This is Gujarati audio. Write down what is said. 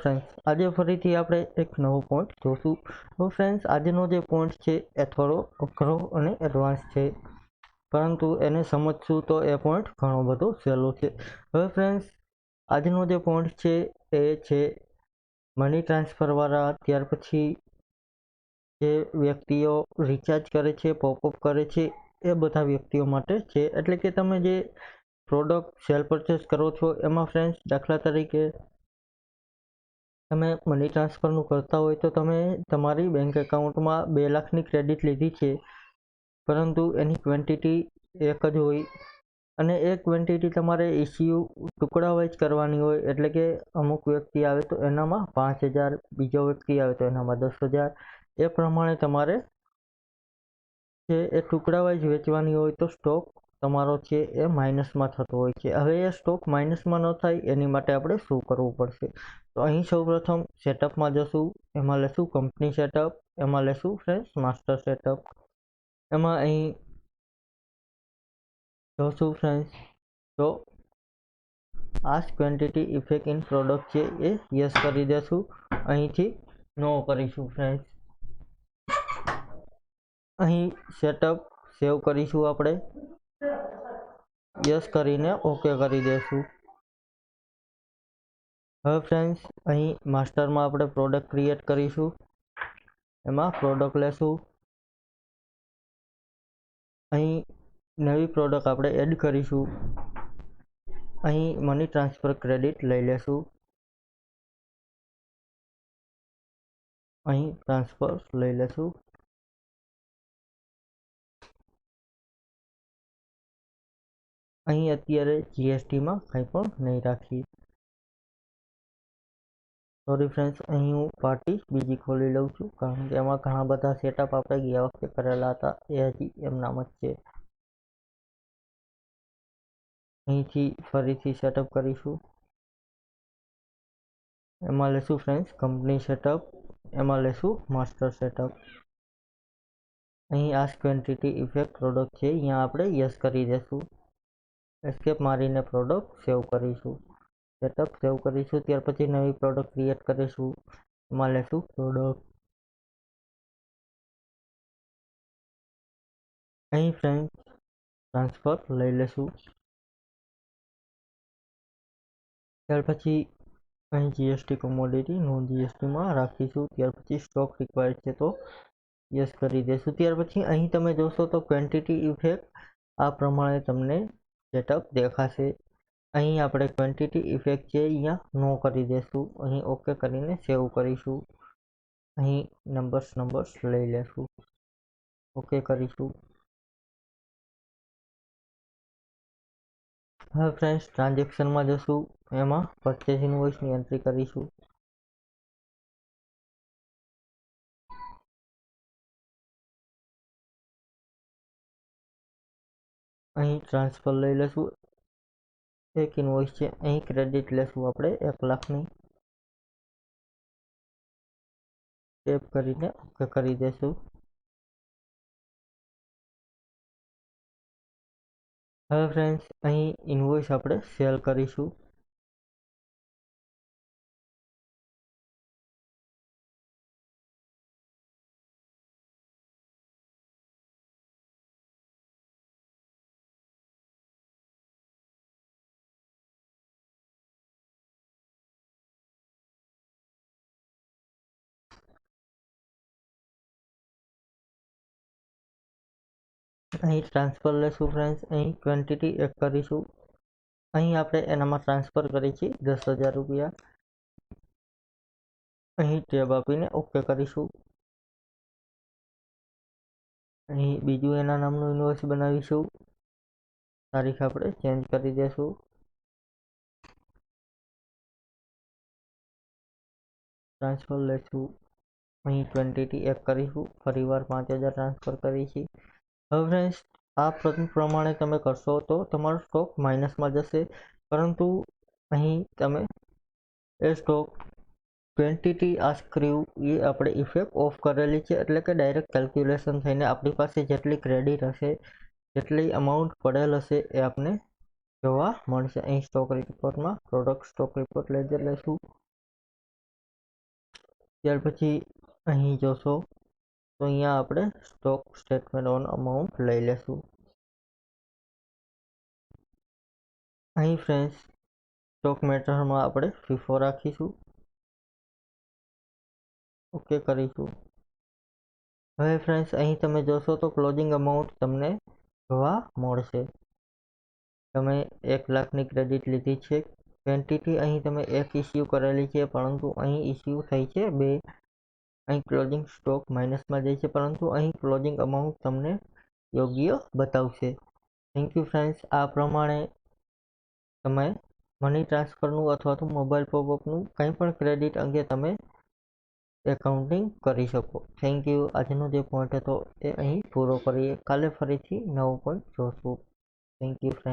ફ્રેન્ડ્સ, આજે ફરીથી આપણે એક નવો પોઈન્ટ જોશું. તો ફ્રેન્ડ્સ, આજનો જે પોઈન્ટ છે એ થોડો અઘરો અને એડવાન્સ છે, પરંતુ એને સમજશું તો એ પોઈન્ટ ઘણો બધો સહેલો છે. હવે ફ્રેન્ડ્સ, આજનો જે પોઈન્ટ છે એ છે મની ટ્રાન્સફરવાળા. ત્યાર પછી જે વ્યક્તિઓ રિચાર્જ કરે છે, પોપઅપ કરે છે, એ બધા વ્યક્તિઓ માટે છે. એટલે કે તમે જે પ્રોડક્ટ સેલ પરચેસ કરો છો એમાં ફ્રેન્ડ્સ, દાખલા તરીકે તમે મની ટ્રાન્સફરનું કરતા હોય તો તમે તમારી બેંક એકાઉન્ટમાં 2 લાખની ક્રેડિટ લીધી છે, પરંતુ એની ક્વોન્ટિટી એક જ હોય અને એ ક્વોન્ટિટી તમારે ઇસ્યુ ટુકડા વાઇઝ કરવાની હોય. એટલે કે અમુક વ્યક્તિ આવે તો એનામાં 5,000, બીજો વ્યક્તિ આવે તો એનામાં 10,000, એ પ્રમાણે તમારે છે એ ટુકડા વાઇઝ વેચવાની હોય. તો સ્ટોક તમારો છે એ માઇનસમાં થતો હોય છે. હવે એ સ્ટોક માઇનસમાં ન થાય એની માટે આપણે શું કરવું પડશે? તો અહીં સૌપ્રથમ સેટઅપમાં જશું, એમાં લેશું કંપની સેટઅપ, એમાં લેશું ફ્રેન્ડ્સ માસ્ટર સેટઅપ. એમાં અહીં જોશું ફ્રેન્ડ્સ, તો ask quantity effect in product છે એ યસ કરી દેશું, અહીંથી નો કરીશું ફ્રેન્ડ્સ. અહીં સેટઅપ સેવ કરીશું, આપણે યસ કરીને ઓકે કરી દેશું. હવે ફ્રેન્ડ્સ, અહીં માસ્ટરમાં આપણે પ્રોડક્ટ ક્રિએટ કરીશું, એમાં પ્રોડક્ટ લેશું. અહીં નવી પ્રોડક્ટ આપણે એડ કરીશું. અહીં મની ટ્રાન્સફર ક્રેડિટ લઈ લેશું, અહીં ટ્રાન્સફર લઈ લેશું. અહીં અત્યારે જીએસટીમાં કંઈ પણ નહીં રાખીએ. સોરી ફ્રેન્ડ્સ, અહીં હું પાર્ટી બીજી ખોલી લઉં છું, કારણ કે એમાં ઘણા બધા સેટઅપ આપણે ગયા વખતે કરેલા હતા એ હજી એમનામ જ છે. અહીંથી ફરીથી સેટઅપ કરીશું, એમાં લેશું ફ્રેન્ડ્સ કંપની સેટઅપ, એમાં લેશું માસ્ટર સેટઅપ. અહીં આ ક્વોન્ટિટી ઇફેક્ટ પ્રોડક્ટ છે, અહીંયા આપણે યસ કરી દેશું. એસ્કેપ મારીને પ્રોડક્ટ સેવ કરીશું, સેટઅપ સેવ કરીશું. ત્યાર પછી નવી પ્રોડક્ટ ક્રિએટ કરીશું, એમાં લેશું પ્રોડક્ટ. અહીં ફ્રેન્ડ ટ્રાન્સફર લઈ લેશું. ત્યાર પછી અહીં જીએસટી કોમોડિટી નોન જીએસટીમાં રાખીશું. ત્યાર પછી સ્ટોક રિક્વાયર્ડ છે તો યસ કરી દેશું. ત્યાર પછી અહીં તમે જોશો તો ક્વોન્ટિટી ઇફેક્ટ આ પ્રમાણે તમને સેટઅપ દેખાશે. અહીં આપણે ક્વોન્ટિટી ઇફેક્ટ છે અહીંયા નો કરી દેશું, અહીં ઓકે કરીને સેવ કરીશું. અહીં નંબર્સ લઈ લેશું, ઓકે કરીશું. હવે ફ્રેન્ડ્સ, ટ્રાન્ઝેક્શનમાં જશું, એમાં પરચેઝ ઇનવોઇસની એન્ટ્રી કરીશું. અહીં ટ્રાન્સફર લઈ લેશું, એક ઇનવોઇસ છે, અહીં ક્રેડિટ લેશું આપણે 1 લાખની, ટેપ કરીને ઓકે કરી દેશું. હવે ફ્રેન્ડ્સ, અહીં ઇનવોઇસ આપણે સેલ કરીશું. અહીં ટ્રાન્સફર લેશું ફ્રેન્ડ્સ, અહીં ક્વોન્ટિટી એક કરીશું. અહીં આપણે એનામાં ટ્રાન્સફર કરી છે 10,000 રૂપિયા. અહીં ટેબ આપીને ઓકે કરીશું. અહીં બીજું એના નામનું ઇનવોઇસ બનાવીશું, તારીખ આપણે ચેન્જ કરી દેશું. ટ્રાન્સફર લેશું, અહીં ક્વોન્ટિટી એક કરીશું, ફરીવાર 5,000 ટ્રાન્સફર કરી છે. હવે ફ્રેન્ડ્સ, આ પ્રમાણે તમે કરશો તો તમારો સ્ટોક માઇનસમાં જશે, પરંતુ અહીં તમે એ સ્ટોક ક્વોન્ટિટી આસ્ક્રીવ એ આપણે ઇફેક્ટ ઓફ કરેલી છે. એટલે કે ડાયરેક્ટ કેલ્ક્યુલેશન થઈને આપણી પાસે જેટલી ક્રેડિટ હશે, જેટલી અમાઉન્ટ પડેલ હશે એ આપણે જોવા મળશે. અહીં સ્ટોક રિપોર્ટમાં પ્રોડક્ટ સ્ટોક રિપોર્ટ લેજર લેશું. ત્યાર પછી અહીં જોશો તો અહીંયા આપણે સ્ટોક સ્ટેટમેન્ટ ઓન અમાઉન્ટ લઈ લેશું. અહીં ફ્રેન્ડ્સ સ્ટોક મેટરમાં આપણે FIFO રાખીશું. ઓકે કરીશું. હવે ફ્રેન્ડ્સ અહીં તમે જોશો તો ક્લોઝિંગ અમાઉન્ટ તમને જોવા મળશે. તમે 1 લાખની ક્રેડિટ લીધી છે. ક્વોન્ટિટી અહીં તમે 1 ઇસ્યુ કરેલી છે, પરંતુ અહીં ઇસ્યુ થઈ છે 2. અહીં ક્લોઝિંગ સ્ટોક માઇનસમાં જાય છે, પરંતુ અહીં ક્લોઝિંગ અમાઉન્ટ તમને યોગ્ય બતાવશે. Thank you friends. આ પ્રમાણે તમે મની ટ્રાન્સફરનું અથવા તો મોબાઈલ પોપઅપનું કંઈ પણ ક્રેડિટ અંગે તમે એકાઉન્ટિંગ કરી શકો. Thank you. આજનો જે પોઈન્ટ હતો એ અહીં પૂરો કરીએ. કાલે ફરીથી નવો પોઈન્ટ જોશું. Thank you friend.